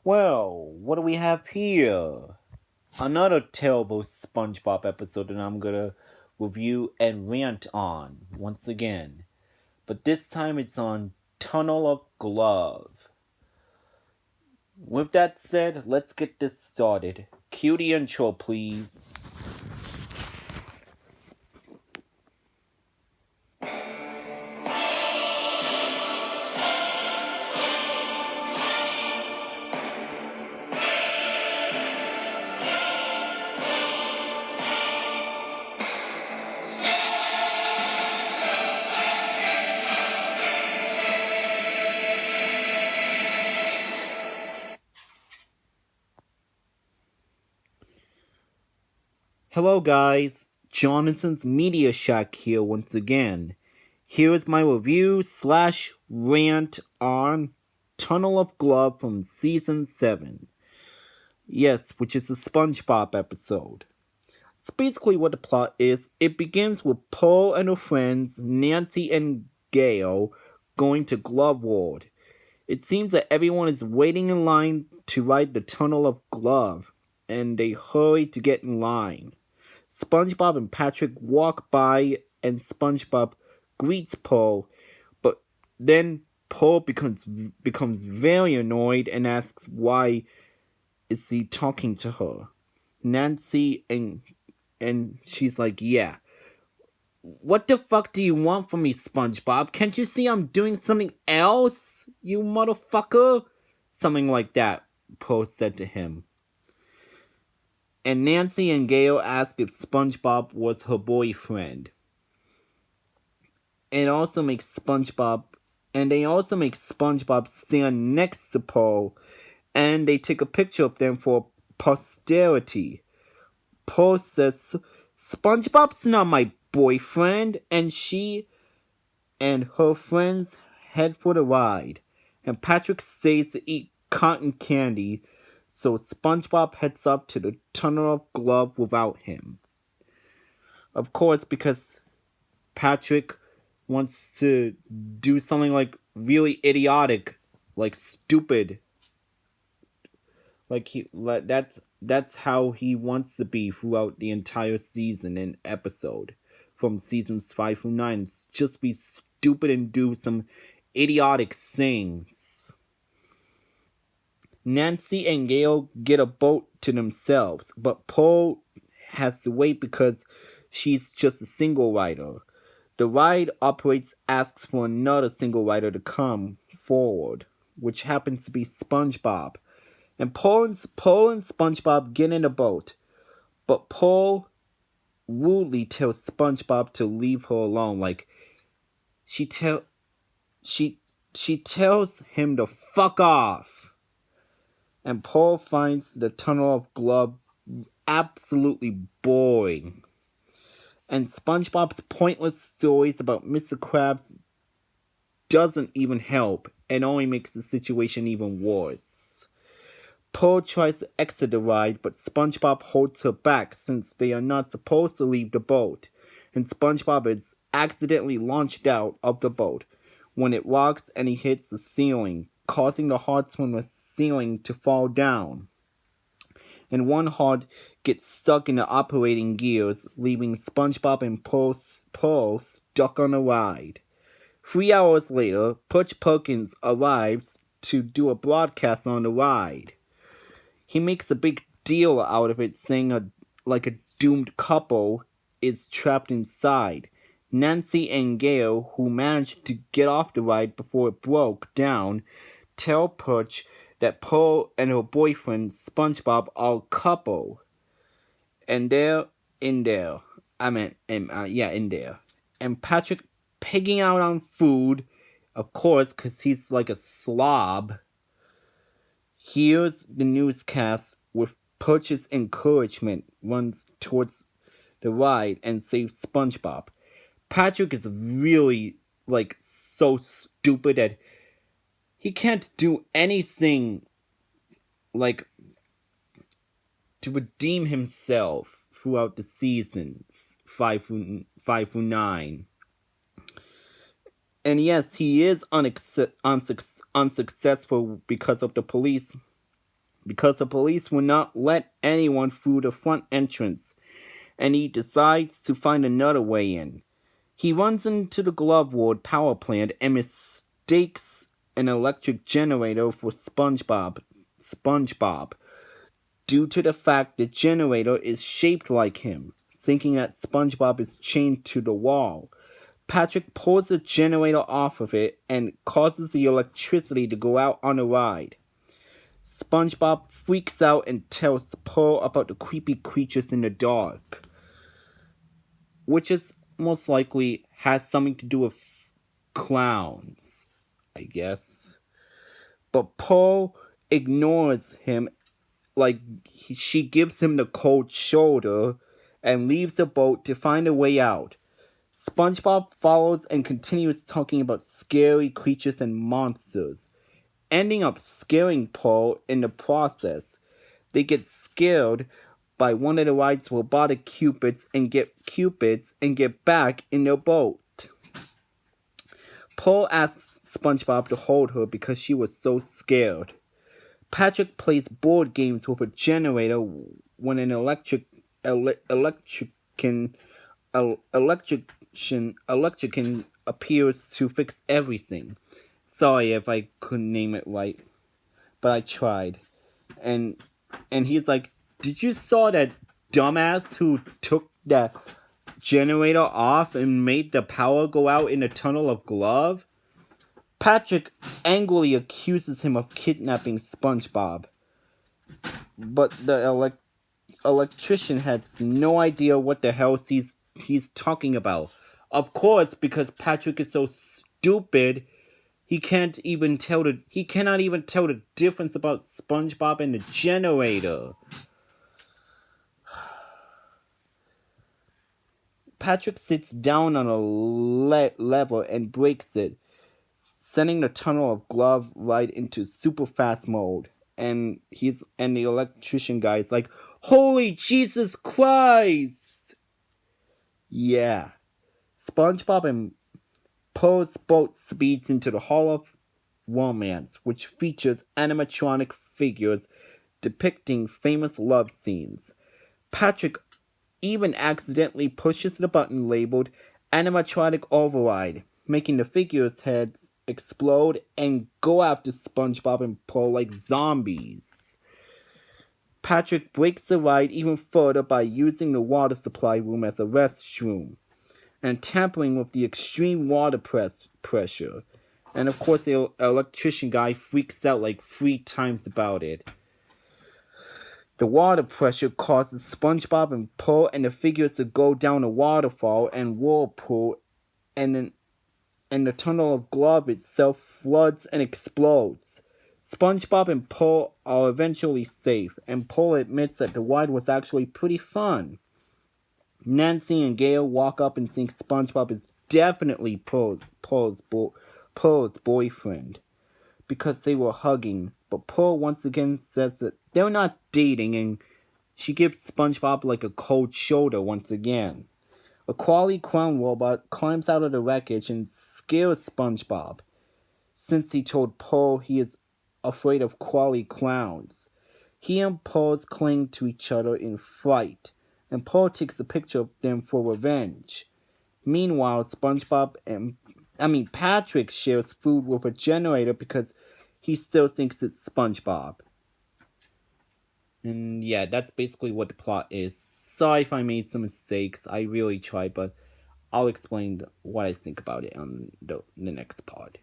Well, what do we have here? Another terrible SpongeBob episode that I'm gonna review and rant on once again. But this time it's on Tunnel of Glove. With that said, let's get this started. Cue the intro, please. Hello guys, Jonathan's Media Shack here once again. Here is my review / rant on Tunnel of Glove from Season 7. Yes, which is a SpongeBob episode. So basically what the plot is, it begins with Paul and her friends, Nancy and Gail, going to Glove World. It seems that everyone is waiting in line to ride the Tunnel of Glove, and they hurry to get in line. SpongeBob and Patrick walk by, and SpongeBob greets Paul, but then Paul becomes very annoyed and asks why is he talking to her. Nancy and she's like, yeah. What the fuck do you want from me, SpongeBob? Can't you see I'm doing something else, you motherfucker? Something like that, Paul said to him. And Nancy and Gail asked if SpongeBob was her boyfriend. It also makes SpongeBob, and they also make SpongeBob stand next to Paul, and they take a picture of them for posterity. Paul says, SpongeBob's not my boyfriend, and she and her friends head for the ride. And Patrick stays to eat cotton candy, so SpongeBob heads up to the Tunnel of Glove without him. Of course, because Patrick wants to do something like really idiotic, like stupid. That's how he wants to be throughout the entire season and episode. From seasons 5 through 9. It's just be stupid and do some idiotic things. Nancy and Gail get a boat to themselves, but Paul has to wait because she's just a single rider. The ride operator asks for another single rider to come forward, which happens to be SpongeBob. And Paul and SpongeBob get in a boat, but Paul rudely tells SpongeBob to leave her alone. Like she tells him to fuck off. And Paul finds the Tunnel of Glove absolutely boring. And SpongeBob's pointless stories about Mr. Krabs doesn't even help and only makes the situation even worse. Paul tries to exit the ride, but SpongeBob holds her back since they are not supposed to leave the boat, and SpongeBob is accidentally launched out of the boat when it rocks and he hits the ceiling, causing the hearts from the ceiling to fall down. And one heart gets stuck in the operating gears, leaving SpongeBob and Paul stuck on the ride. 3 hours later, Butch Perkins arrives to do a broadcast on the ride. He makes a big deal out of it, saying a doomed couple is trapped inside. Nancy and Gail, who managed to get off the ride before it broke down, tell Butch that Pearl and her boyfriend SpongeBob are a couple. And they're in there. In there. And Patrick pigging out on food, of course, because he's like a slob. Here's the newscast with Perch's encouragement runs towards the ride and saves SpongeBob. Patrick is really, so stupid that he can't do anything, to redeem himself throughout the seasons 5 through 9. And yes, he is unsuccessful because of the police because the police will not let anyone through the front entrance, and he decides to find another way in. He runs into the Glove Ward power plant and mistakes an electric generator for SpongeBob, due to the fact the generator is shaped like him, thinking that SpongeBob is chained to the wall. Patrick pulls the generator off of it and causes the electricity to go out on a ride. SpongeBob freaks out and tells Pearl about the creepy creatures in the dark, which is most likely has something to do with clowns, I guess. But Pearl ignores him, like she gives him the cold shoulder and leaves the boat to find a way out. SpongeBob follows and continues talking about scary creatures and monsters, ending up scaring Pearl in the process. They get scared by one of the ride's robotic cupids and get back in their boat. Pearl asks SpongeBob to hold her because she was so scared. Patrick plays board games with a generator when an electrician appears to fix everything. Sorry if I couldn't name it right, but I tried. And he's like, "Did you saw that dumbass who took that generator off and made the power go out in the tunnel of Glove?" Patrick angrily accuses him of kidnapping SpongeBob, but the electrician has no idea what the hell he's talking about. Of course, because Patrick is so stupid, he cannot even tell the difference about SpongeBob and the generator. Patrick sits down on a lever and breaks it, sending the tunnel of Glove right into super fast mode. And the electrician guy is like, "Holy Jesus Christ!" Yeah. SpongeBob and Pearl's boat speeds into the Hall of Romance, which features animatronic figures depicting famous love scenes. Patrick even accidentally pushes the button labeled Animatronic Override, making the figures' heads explode and go after SpongeBob and Pearl like zombies. Patrick breaks the ride even further by using the water supply room as a restroom and tampering with the extreme water pressure. And of course, the electrician guy freaks out like 3 times about it. The water pressure causes SpongeBob and Pearl and the figures to go down a waterfall and whirlpool, and the tunnel of Glove itself floods and explodes. SpongeBob and Pearl are eventually safe, and Pearl admits that the ride was actually pretty fun. Nancy and Gail walk up and think SpongeBob is definitely Pearl's boyfriend, because they were hugging, but Pearl once again says that they're not dating, and she gives SpongeBob like a cold shoulder once again. A Quali Clown robot climbs out of the wreckage and scares SpongeBob, since he told Pearl he is afraid of Quali Clowns. He and Pearl cling to each other in fright, and Pearl takes a picture of them for revenge. Meanwhile, Patrick shares food with a generator because he still thinks it's SpongeBob. And yeah, that's basically what the plot is. Sorry if I made some mistakes. I really tried, but I'll explain what I think about it on the next pod.